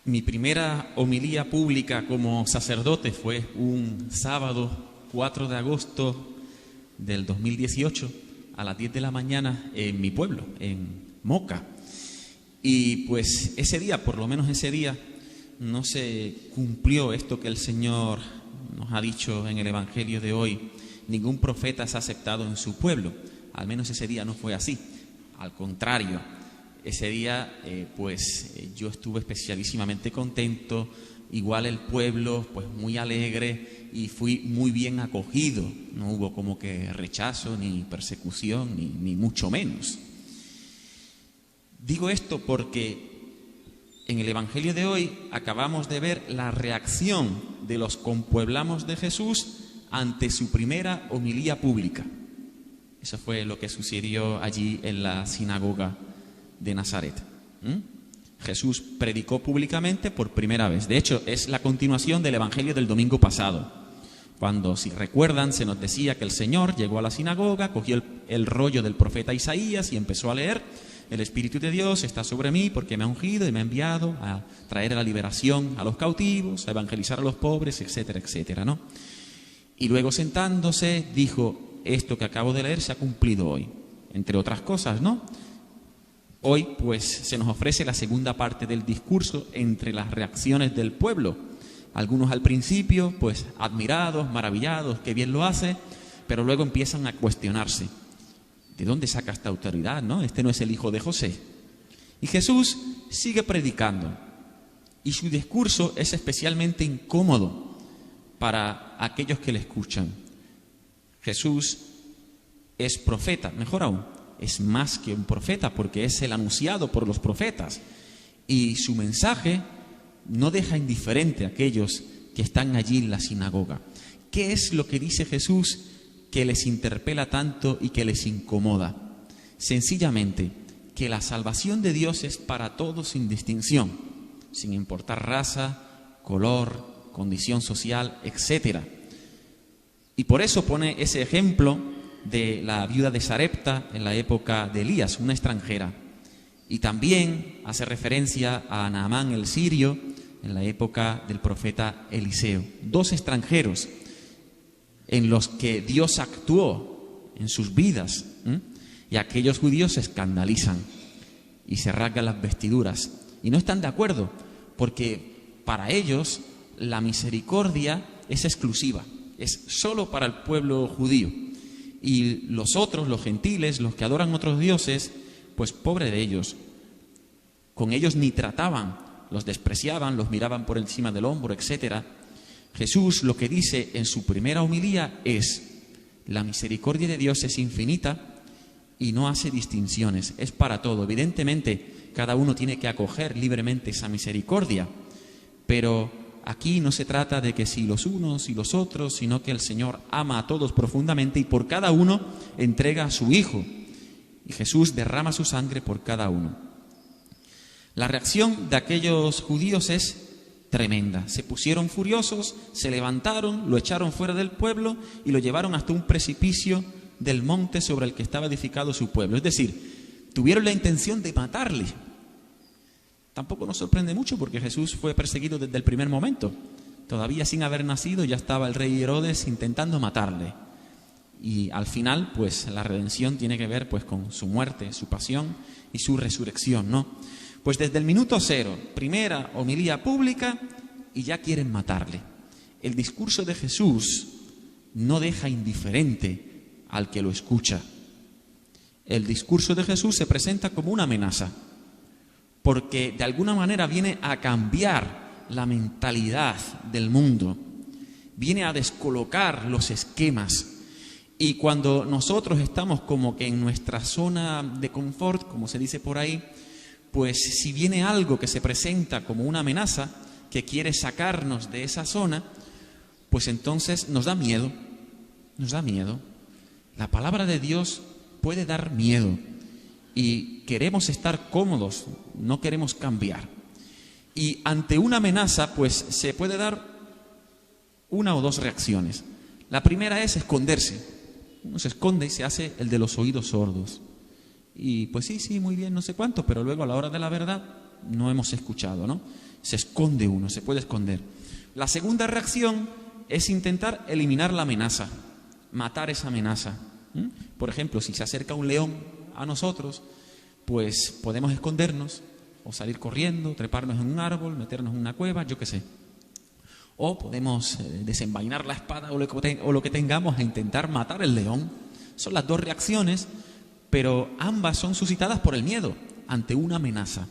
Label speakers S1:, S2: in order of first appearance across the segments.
S1: Mi primera homilía pública como sacerdote fue un sábado 4 de agosto del 2018 a las 10 de la mañana en mi pueblo, en Moca. Y pues ese día, por lo menos ese día, no se cumplió esto que el Señor nos ha dicho en el Evangelio de hoy. Ningún profeta es aceptado en su pueblo. Al menos ese día no fue así. Al contrario, ese día yo estuve especialísimamente contento, igual el pueblo pues muy alegre y fui muy bien acogido. No hubo como que rechazo, ni persecución, ni mucho menos. Digo esto porque en el Evangelio de hoy acabamos de ver la reacción de los compueblanos de Jesús ante su primera homilía pública. Eso fue lo que sucedió allí en la sinagoga de Nazaret. Jesús predicó públicamente por primera vez. De hecho, es la continuación del Evangelio del domingo pasado, cuando, si recuerdan, se nos decía que el Señor llegó a la sinagoga, cogió el rollo del profeta Isaías y empezó a leer: el Espíritu de Dios está sobre mí porque me ha ungido y me ha enviado a traer la liberación a los cautivos, a evangelizar a los pobres, etcétera, etcétera, ¿no? Y luego, sentándose, dijo: esto que acabo de leer se ha cumplido hoy, entre otras cosas, ¿no? Hoy, pues, se nos ofrece la segunda parte del discurso entre las reacciones del pueblo. Algunos al principio, pues, admirados, maravillados, qué bien lo hace, pero luego empiezan a cuestionarse. ¿De dónde saca esta autoridad, no? Este no es el hijo de José. Y Jesús sigue predicando. Y su discurso es especialmente incómodo para aquellos que le escuchan. Jesús es profeta, mejor aún, es más que un profeta, porque es el anunciado por los profetas. Y su mensaje no deja indiferente a aquellos que están allí en la sinagoga. ¿Qué es lo que dice Jesús que les interpela tanto y que les incomoda? Sencillamente, que la salvación de Dios es para todos sin distinción, sin importar raza, color, condición social, etc. Y por eso pone ese ejemplo de la viuda de Sarepta en la época de Elías, una extranjera. Y también hace referencia a Naamán el sirio en la época del profeta Eliseo. Dos extranjeros en los que Dios actuó en sus vidas, y aquellos judíos se escandalizan y se rasgan las vestiduras y no están de acuerdo, porque para ellos la misericordia es exclusiva, es solo para el pueblo judío, y los otros, los gentiles, los que adoran otros dioses, pues pobre de ellos, con ellos ni trataban, los despreciaban, los miraban por encima del hombro, etcétera. Jesús lo que dice en su primera homilía es: la misericordia de Dios es infinita y no hace distinciones, es para todo. Evidentemente, cada uno tiene que acoger libremente esa misericordia, pero aquí no se trata de que si los unos y los otros, sino que el Señor ama a todos profundamente y por cada uno entrega a su Hijo. Y Jesús derrama su sangre por cada uno. La reacción de aquellos judíos es tremenda. Se pusieron furiosos, se levantaron, lo echaron fuera del pueblo y lo llevaron hasta un precipicio del monte sobre el que estaba edificado su pueblo. Es decir, tuvieron la intención de matarle. Tampoco nos sorprende mucho porque Jesús fue perseguido desde el primer momento. Todavía sin haber nacido ya estaba el rey Herodes intentando matarle. Y al final, pues la redención tiene que ver pues con su muerte, su pasión y su resurrección, ¿no? Pues desde el minuto cero, primera homilía pública y ya quieren matarle. El discurso de Jesús no deja indiferente al que lo escucha. El discurso de Jesús se presenta como una amenaza, porque de alguna manera viene a cambiar la mentalidad del mundo, viene a descolocar los esquemas. Y cuando nosotros estamos como que en nuestra zona de confort, como se dice por ahí, pues si viene algo que se presenta como una amenaza, que quiere sacarnos de esa zona, pues entonces nos da miedo, nos da miedo. La palabra de Dios puede dar miedo y queremos estar cómodos, no queremos cambiar. Y ante una amenaza, pues se puede dar una o dos reacciones. La primera es esconderse. Uno se esconde y se hace el de los oídos sordos. Y pues sí, muy bien, no sé cuánto, pero luego a la hora de la verdad no hemos escuchado, ¿no? Se esconde uno, se puede esconder. La segunda reacción es intentar eliminar la amenaza, matar esa amenaza. Por ejemplo, si se acerca un león a nosotros, pues podemos escondernos o salir corriendo, treparnos en un árbol, meternos en una cueva, yo qué sé. O podemos desenvainar la espada o lo que tengamos e intentar matar el león. Son las dos reacciones, pero ambas son suscitadas por el miedo ante una amenaza.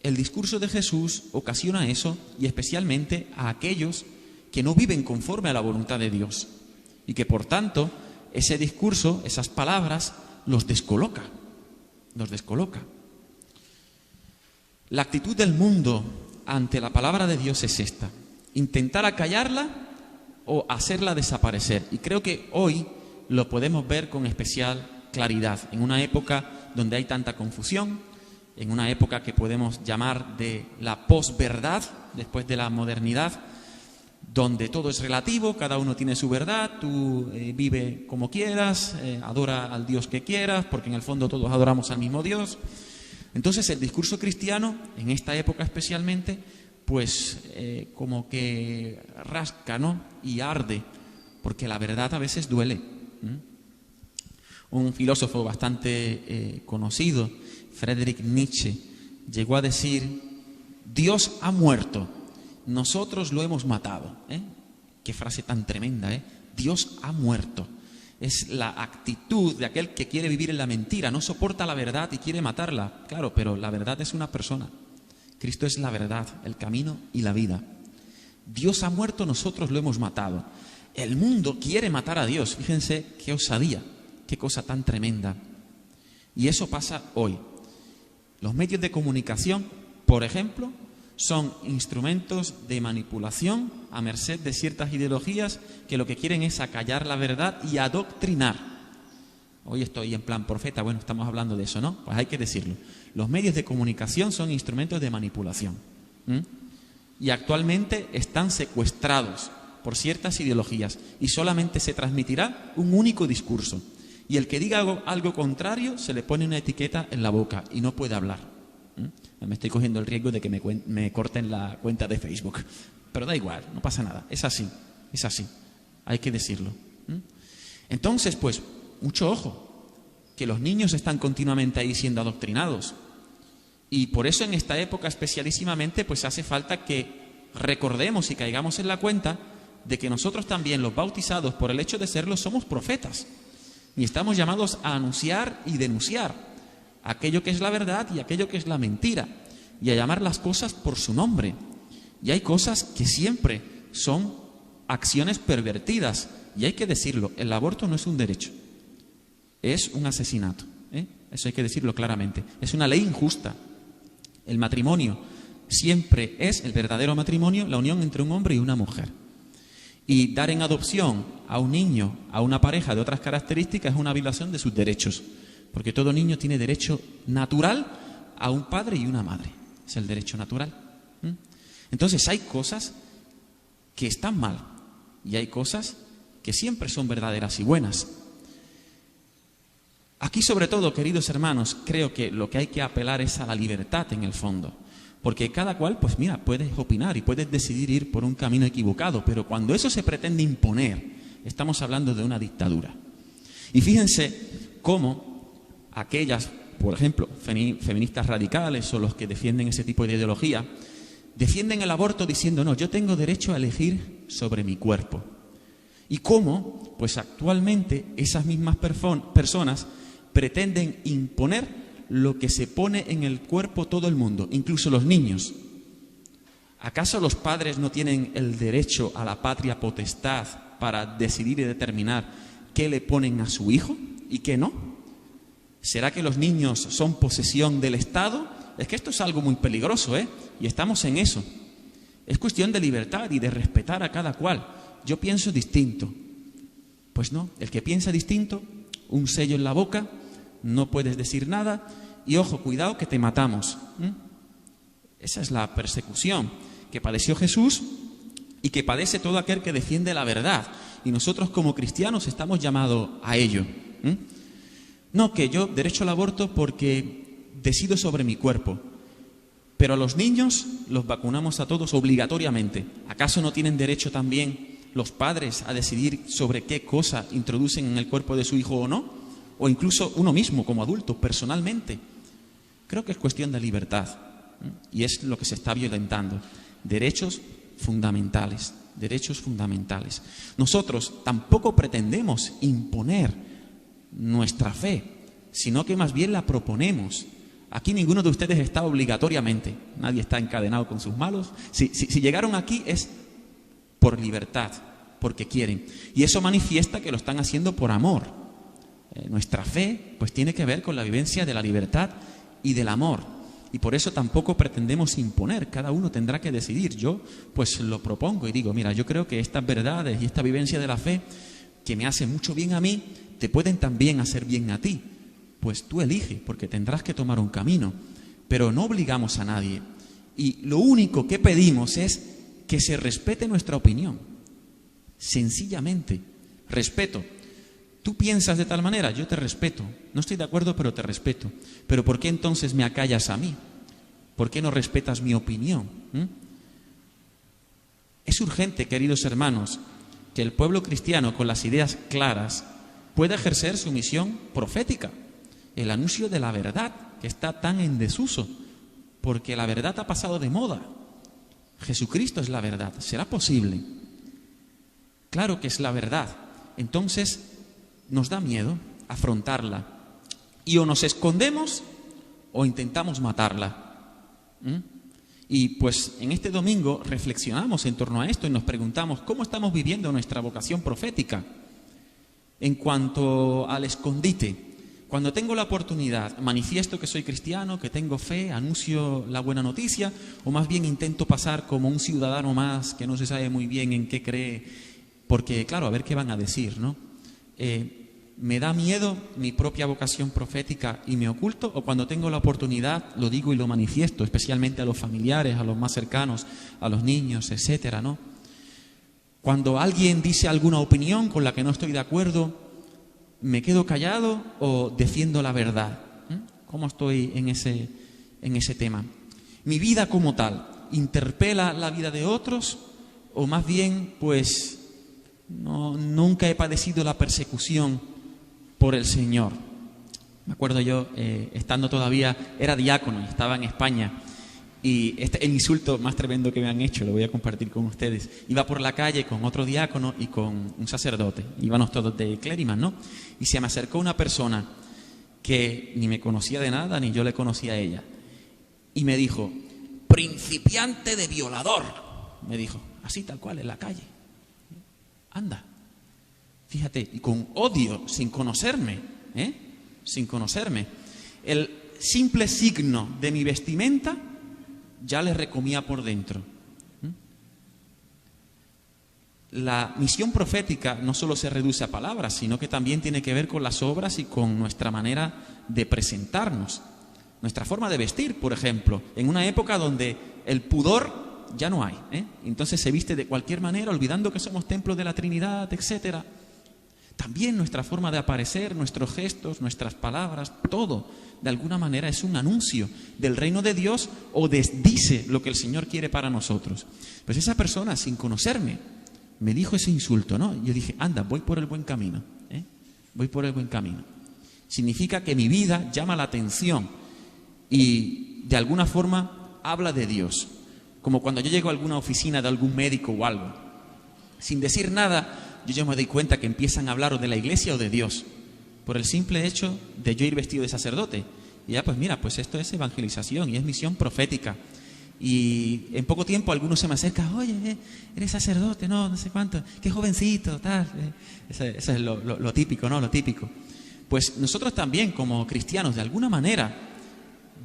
S1: El discurso de Jesús ocasiona eso, y especialmente a aquellos que no viven conforme a la voluntad de Dios y que por tanto ese discurso, esas palabras, los descoloca. La actitud del mundo ante la palabra de Dios es esta: intentar acallarla o hacerla desaparecer. Y creo que hoy lo podemos ver con especial claridad, en una época donde hay tanta confusión, en una época que podemos llamar de la posverdad, después de la modernidad, donde todo es relativo, cada uno tiene su verdad, tú vive como quieras, adora al Dios que quieras, porque en el fondo todos adoramos al mismo Dios. Entonces el discurso cristiano, en esta época especialmente, pues como que rasca, ¿no? Y arde, porque la verdad a veces duele. Un filósofo bastante conocido, Friedrich Nietzsche, llegó a decir: Dios ha muerto, nosotros lo hemos matado. Qué frase tan tremenda, ¿eh? Dios ha muerto. Es la actitud de aquel que quiere vivir en la mentira, no soporta la verdad y quiere matarla. Claro, pero la verdad es una persona. Cristo es la verdad, el camino y la vida. Dios ha muerto, nosotros lo hemos matado. El mundo quiere matar a Dios. Fíjense qué osadía, qué cosa tan tremenda. Y eso pasa hoy. Los medios de comunicación, por ejemplo, son instrumentos de manipulación a merced de ciertas ideologías que lo que quieren es acallar la verdad y adoctrinar. Hoy estoy en plan profeta, bueno, estamos hablando de eso, ¿no? Pues hay que decirlo. Los medios de comunicación son instrumentos de manipulación. Y actualmente están secuestrados por ciertas ideologías y solamente se transmitirá un único discurso. Y el que diga algo contrario se le pone una etiqueta en la boca y no puede hablar. Me estoy cogiendo el riesgo de que me corten la cuenta de Facebook. Pero da igual, no pasa nada. Es así. Hay que decirlo. Entonces, pues, mucho ojo, que los niños están continuamente ahí siendo adoctrinados. Y por eso en esta época especialísimamente, pues hace falta que recordemos y caigamos en la cuenta de que nosotros también, los bautizados, por el hecho de serlo, somos profetas. Y estamos llamados a anunciar y denunciar aquello que es la verdad y aquello que es la mentira, y a llamar las cosas por su nombre. Y hay cosas que siempre son acciones pervertidas, y hay que decirlo: el aborto no es un derecho, es un asesinato. Eso hay que decirlo claramente. Es una ley injusta. El matrimonio siempre es, el verdadero matrimonio, la unión entre un hombre y una mujer. Y dar en adopción a un niño, a una pareja de otras características, es una violación de sus derechos. Porque todo niño tiene derecho natural a un padre y una madre. Es el derecho natural. Entonces hay cosas que están mal y hay cosas que siempre son verdaderas y buenas. Aquí, sobre todo, queridos hermanos, creo que lo que hay que apelar es a la libertad en el fondo. Porque cada cual, pues mira, puedes opinar y puedes decidir ir por un camino equivocado, pero cuando eso se pretende imponer, estamos hablando de una dictadura. Y fíjense cómo aquellas, por ejemplo, feministas radicales o los que defienden ese tipo de ideología, defienden el aborto diciendo: no, yo tengo derecho a elegir sobre mi cuerpo. Y cómo, pues actualmente esas mismas personas pretenden imponer lo que se pone en el cuerpo todo el mundo, incluso los niños. ¿Acaso los padres no tienen el derecho a la patria potestad para decidir y determinar qué le ponen a su hijo y qué no? ¿Será que los niños son posesión del Estado? Es que esto es algo muy peligroso, y estamos en eso. Es cuestión de libertad y de respetar a cada cual. Yo pienso distinto. Pues no, el que piensa distinto, un sello en la boca, no puedes decir nada y ojo, cuidado que te matamos. Esa es la persecución que padeció Jesús y que padece todo aquel que defiende la verdad. Y nosotros como cristianos estamos llamados a ello. No, que yo derecho al aborto porque decido sobre mi cuerpo. Pero a los niños los vacunamos a todos obligatoriamente. ¿Acaso no tienen derecho también los padres a decidir sobre qué cosa introducen en el cuerpo de su hijo o no? O incluso uno mismo como adulto, personalmente. Creo que es cuestión de libertad, y es lo que se está violentando. Derechos fundamentales, derechos fundamentales. Nosotros tampoco pretendemos imponer nuestra fe, sino que más bien la proponemos. Aquí ninguno de ustedes está obligatoriamente, nadie está encadenado con sus malos. Si llegaron aquí es por libertad, porque quieren. Y eso manifiesta que lo están haciendo por amor. Nuestra fe pues tiene que ver con la vivencia de la libertad y del amor. Y por eso tampoco pretendemos imponer, cada uno tendrá que decidir. Yo pues lo propongo y digo, mira, yo creo que estas verdades y esta vivencia de la fe que me hace mucho bien a mí, te pueden también hacer bien a ti. Pues tú elige, porque tendrás que tomar un camino, pero no obligamos a nadie. Y lo único que pedimos es que se respete nuestra opinión. Sencillamente, respeto. Tú piensas de tal manera, yo te respeto. No estoy de acuerdo, pero te respeto. Pero ¿por qué entonces me acallas a mí? ¿Por qué no respetas mi opinión? Es urgente, queridos hermanos, que el pueblo cristiano con las ideas claras pueda ejercer su misión profética, el anuncio de la verdad, que está tan en desuso, porque la verdad ha pasado de moda. Jesucristo es la verdad. ¿Será posible? Claro que es la verdad. Entonces nos da miedo afrontarla. Y o nos escondemos o intentamos matarla. Y pues en este domingo reflexionamos en torno a esto y nos preguntamos cómo estamos viviendo nuestra vocación profética. En cuanto al escondite, cuando tengo la oportunidad, manifiesto que soy cristiano, que tengo fe, anuncio la buena noticia, o más bien intento pasar como un ciudadano más que no se sabe muy bien en qué cree, porque claro, a ver qué van a decir, ¿no? ¿Me da miedo mi propia vocación profética y me oculto? ¿O cuando tengo la oportunidad lo digo y lo manifiesto, especialmente a los familiares, a los más cercanos, a los niños, etcétera, ¿no? Cuando alguien dice alguna opinión con la que no estoy de acuerdo, ¿me quedo callado o defiendo la verdad? ¿Cómo estoy en ese tema? ¿Mi vida como tal interpela la vida de otros? ¿O más bien, pues, nunca he padecido la persecución por el Señor? Me acuerdo yo, estando todavía, era diácono y estaba en España. Y el insulto más tremendo que me han hecho, lo voy a compartir con ustedes. Iba por la calle con otro diácono y con un sacerdote. Íbamos todos de clérimas, ¿no? Y se me acercó una persona que ni me conocía de nada, ni yo le conocía a ella. Y me dijo, principiante de violador. Me dijo, así tal cual, en la calle. Anda. Fíjate, y con odio, sin conocerme, sin conocerme. El simple signo de mi vestimenta ya le recomía por dentro. La misión profética no solo se reduce a palabras, sino que también tiene que ver con las obras y con nuestra manera de presentarnos. Nuestra forma de vestir, por ejemplo, en una época donde el pudor ya no hay, entonces se viste de cualquier manera, olvidando que somos templo de la Trinidad, etcétera. También nuestra forma de aparecer, nuestros gestos, nuestras palabras, todo, de alguna manera es un anuncio del reino de Dios o desdice lo que el Señor quiere para nosotros. Pues esa persona, sin conocerme, me dijo ese insulto, ¿no? Yo dije, anda, voy por el buen camino, voy por el buen camino. Significa que mi vida llama la atención y de alguna forma habla de Dios. Como cuando yo llego a alguna oficina de algún médico o algo, sin decir nada, yo ya me doy cuenta que empiezan a hablar o de la iglesia o de Dios, por el simple hecho de yo ir vestido de sacerdote. Y ya pues mira, pues esto es evangelización y es misión profética. Y en poco tiempo alguno se me acerca, oye, eres sacerdote, no sé cuánto, qué jovencito, tal. Eso es lo típico, ¿no? Lo típico. Pues nosotros también como cristianos, de alguna manera,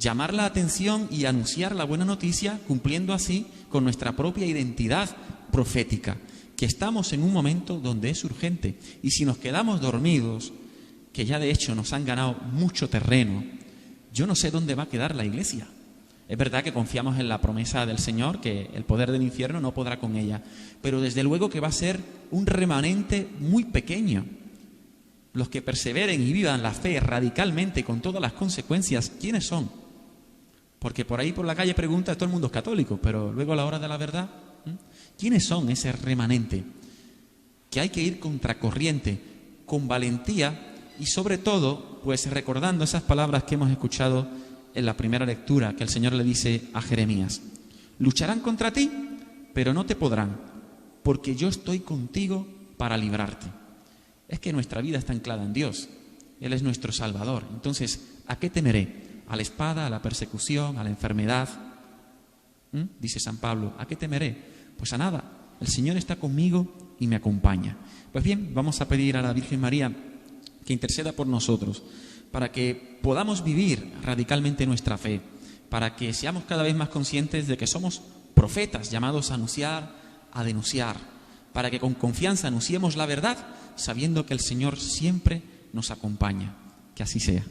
S1: llamar la atención y anunciar la buena noticia, cumpliendo así con nuestra propia identidad profética, que estamos en un momento donde es urgente. Y si nos quedamos dormidos, que ya de hecho nos han ganado mucho terreno, yo no sé dónde va a quedar la iglesia. Es verdad que confiamos en la promesa del Señor, que el poder del infierno no podrá con ella, pero desde luego que va a ser un remanente muy pequeño. Los que perseveren y vivan la fe radicalmente con todas las consecuencias, ¿quiénes son? Porque por ahí por la calle pregunta, todo el mundo es católico, pero luego a la hora de la verdad, ¿quiénes son ese remanente? Que hay que ir contracorriente, con valentía y sobre todo, pues recordando esas palabras que hemos escuchado en la primera lectura, que el Señor le dice a Jeremías: lucharán contra ti, pero no te podrán, porque yo estoy contigo para librarte. Es que nuestra vida está anclada en Dios. Él es nuestro Salvador. Entonces, ¿a qué temeré? ¿A la espada, a la persecución, a la enfermedad? Dice San Pablo, ¿a qué temeré? Pues a nada. El Señor está conmigo y me acompaña. Pues bien, vamos a pedir a la Virgen María que interceda por nosotros, para que podamos vivir radicalmente nuestra fe, para que seamos cada vez más conscientes de que somos profetas llamados a anunciar, a denunciar, para que con confianza anunciemos la verdad, sabiendo que el Señor siempre nos acompaña. Que así sea.